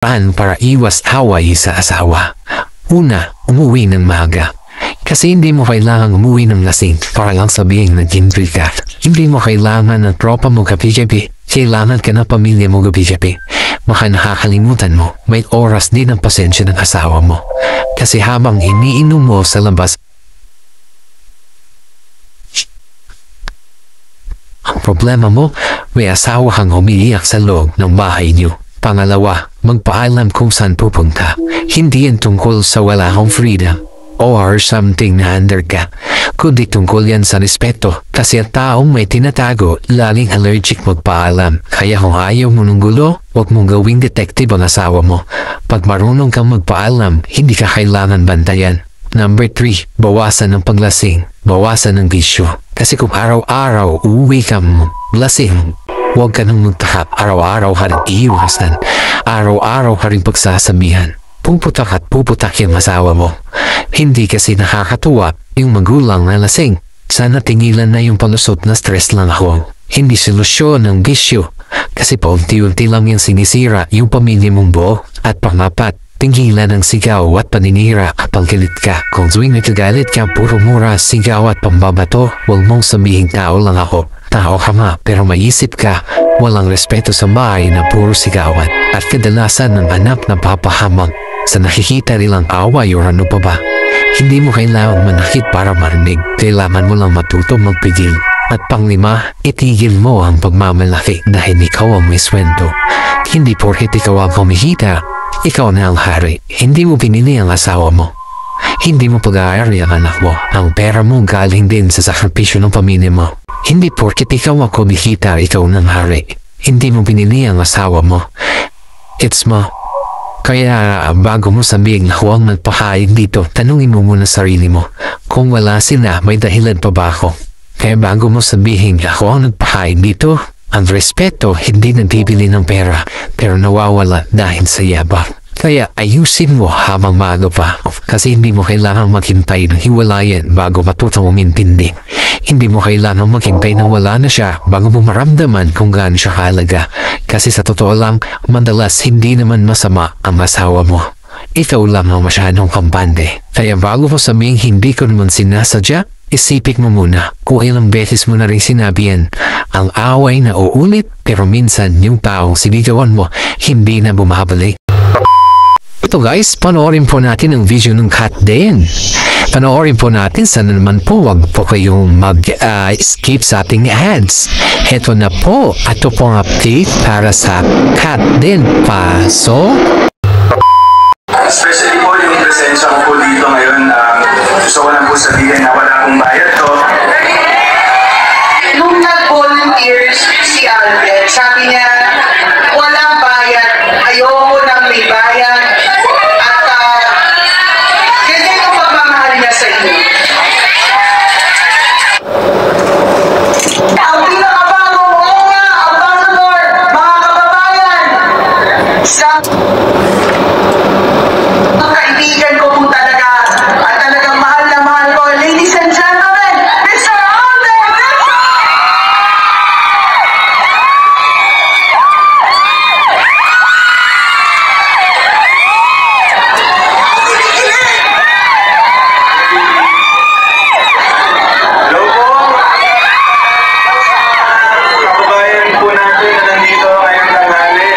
para iwas away sa asawa. Una, umuwi ng maaga. Kasi hindi mo kailangan umuwi ng lasing para lang sabihin na ginto ka. Hindi mo kailangan ng tropa mo ka-PJP. Kailangan ka ng pamilya mo ka-PJP. Baka nakakalimutan mo, may oras din ang pasensya ng asawa mo. Kasi habang iniinom mo sa labas, ang problema mo, may asawa kang umiiyak sa loob ng bahay niyo. Pangalawa, magpaalam kung saan pupunta. Hindi yan tungkol sa wala kang freedom or something na under ka, kundi tungkol yan sa respeto. Kasi ang taong may tinatago, laging allergic magpaalam. Kaya kung ayaw mo ng gulo, huwag mong gawing detective ang asawa mo. Pag marunong kang magpaalam, hindi ka kailangan bantayan. Number 3, bawasan ng paglasing, bawasan ng bisyo. Kasi kung araw-araw uuwi ka lasing, huwag ka nang magtakap. Araw-araw ka rin iiwasan. Araw-araw ka rin pagsasabihan. Puputak at puputak yung asawa mo. Hindi kasi nakakatuwa yung magulang na lasing. Sana tingilan na yung palusot na stress lang ako. Hindi solusyon ng bisyo. Kasi paunti-unti lang yung sinisira yung pamilya mong buo. At pangapat, tingilan ng sigaw at paninira kapag galit ka. Kung tuwing nagagalit ka, puro mura, sigaw at pambabato, huwag mong sabihin tao lang ako. Tao ka nga, pero maisip ka, walang respeto sa bahay na puro sigawan. At kadalasan ng anak na papahamang sa nakikita nilang away o ano pa ba. Hindi mo kailangan manakit para marinig. Kailangan mo lang matuto magpigil. At panglima, itigil mo ang pagmamalaki dahil ikaw ang may sweldo. Hindi porket ikaw ang kumikita, ikaw na ang hari. Hindi mo pinili ang asawa mo. Hindi mo pag-aari ang anak mo. Ang pera mo galing din sa sakripisyo ng pamilya mo. Hindi porket ikaw ang kumikita, ikaw ng hari. Hindi mo pinili ang asawa mo. It's mo. Kaya bago mo sabihin na huwag nagpahayag dito, tanungin mo muna sarili mo. Kung wala sila, may dahilan pa ba ako? Kaya bago mo sabihin na ako ang nagpahayag dito, ang respeto hindi nagbibili ng pera, pero nawawala dahil sa yabang. Kaya ayusin mo habang maaga pa, kasi hindi mo kailangan maghintay ng hiwalayan bago matutong umintindi. Hindi mo kailangan maghintay na wala na siya bago mo maramdaman kung gaano siya kahalaga. Kasi sa totoo lang, madalas hindi naman masama ang asawa mo. Ikaw lang ang masyadong kampante. Kaya bago mo sabihin hindi ko naman sinasadya, isipik mo muna kung ilang beses mo na rin sinabi yan. Ang away na uulit, pero minsan yung taong sinigawan mo hindi na bumabalik. Ito guys, panoorin po natin ang video ng Kat din. Panoorin po natin, sana naman po wag po kayong mag-skip sa ating ads. Ito na po, ito po ang update para sa Kat din. Paso. Especially po yung presensya ko po dito ngayon, gusto ko lang po sabihin na wala akong bayad to. Nung nag-volunteers si Alfred, sabi niya, walang bayad, ayoko nang may bayad. Kaibigan ko po talaga at talagang mahal na mahal ko. Ladies and gentlemen, Mr. Alden! Hello po! Kababayan po natin na nandito ngayong tanghali.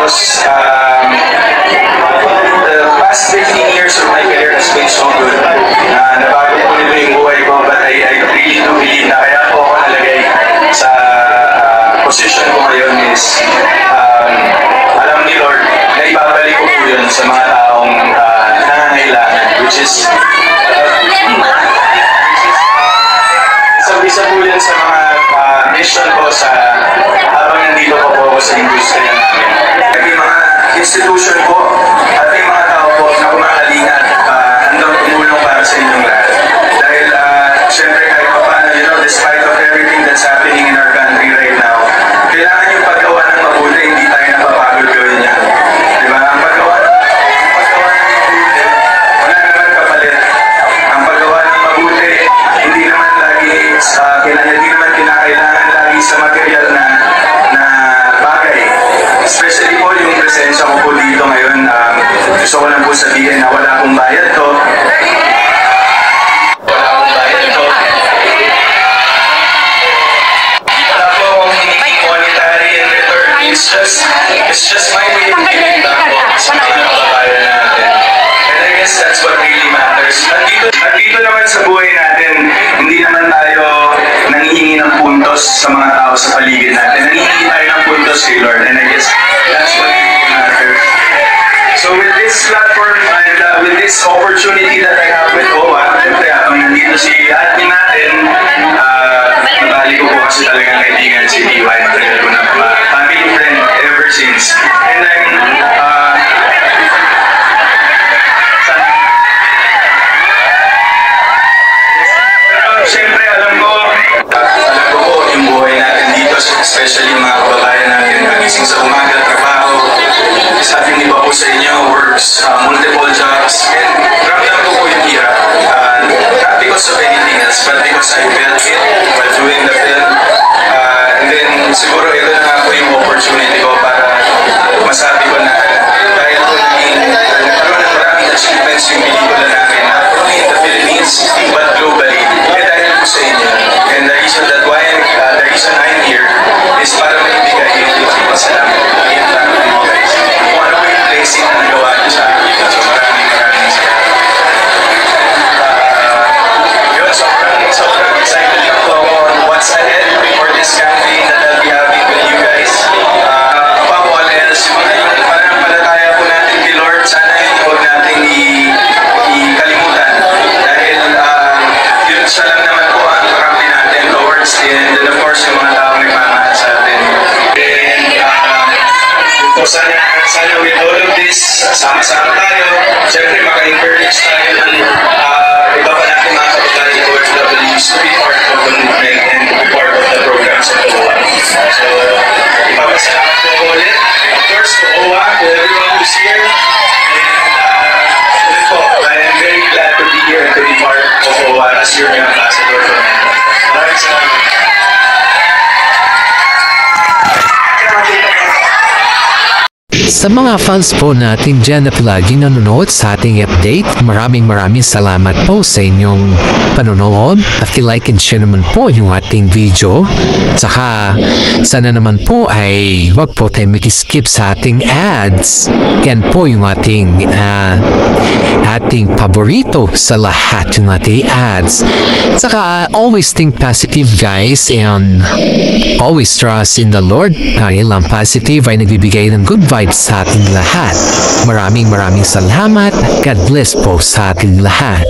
Tapos, the past 15 years of my career has been so good. Nabago po nito yung buhay ko, but I really do believe na kaya po ako nalagay sa position ko ngayon is alam ni Lord na ibabalik ko po yun sa mga taong nangangailangan, which is isa po yun sa mga mission ko sa habang nandito pa po ako sa industriya namin. Yung mga institution po at yung mga tao po na kumakalingat handang tumulong para sa inyong lahat. Dahil syempre kahit pa paano, despite of everything that's happening in our country right now, kailangan yung paggawa ng mabuti, hindi tayo napapagod gawin yan. Diba? Ang paggawa ng mabuti, wala naman kapalit. Ang paggawa ng mabuti, hindi naman lagi hindi naman kinakailangan lagi sa material na bagay. Especially po yung presensya ko po dito ngayon. Gusto ko lang po sabihin na wala akong bayad to. Wala akong bayad to. Wala po akong hindi monetary in return. It's just my way of giving back po sa mga kababayan natin. And I guess that's what really matters. At dito naman sa buhay natin, hindi naman tayo nangihingi ng puntos sa mga tao sa paligid natin. Nangihingi tayo ng puntos kay Lord. And I guess that's what really matters. So with this platform and with this opportunity that I have with OWA, siyempre nandito si admin natin, mabali ko po kasi talagang kaibigan si DY. Matagal ko na family friend ever since. And I'm siyempre alam ko po yung buhay natin dito, especially yung mga kababayan natin magising sa umaga, trabaho, sabi ni pa po sa inyo, works, multiple jobs, and ramdam ko po yung hirap. Not because of anything else, but because I felt it while doing the film. And then siguro ito na nga po yung opportunity ko para masabi ko na dahil po nagkaroon ng maraming achievements yung pelikula namin, not only in the Philippines, but globally. Sa inyo. And the reason I'm here is para maibigay yung pasalamat ng iyong family mo guys. Kung ano ba yung blessing na nagawa niyo sa akin. So maraming salamat. Yun, sobrang excited lang po ako on what's ahead for this campaign that I'll be having with you guys. Above all else, yung pananampalataya po natin kay Lord, sana yun huwag natin ikalimutan. Dahil yun siya lang naman po ang kakampi natin towards the end. And of course, yung mga tao nagmamahal sa atin. And po sana with all of this, sama-sama tayo. Siyempre, maka-encourage tayo ng iba pa natin mga kapital ng OFWs to be part of the movement and to be part of the programs of the OWA. So, ipapasalamat po ako ulit. Of course, to OWA, to everyone who's here. And po, I am very glad to be here and to be part of OWA as your ambassador for Mentor. Maraming salamat. Sa mga fans po natin dyan na palagi nanonood sa ating update, maraming salamat po sa inyong panonood. At like and share naman po yung ating video. Saka sana naman po ay wag po tayo mag-skip sa ating ads. Yan po yung ating paborito sa lahat ng ating ads. Saka always think positive guys, and always trust in the Lord. Dahil ang positive ay nagbibigay ng good vibes sa ating lahat. Maraming salamat. God bless po sa ating lahat.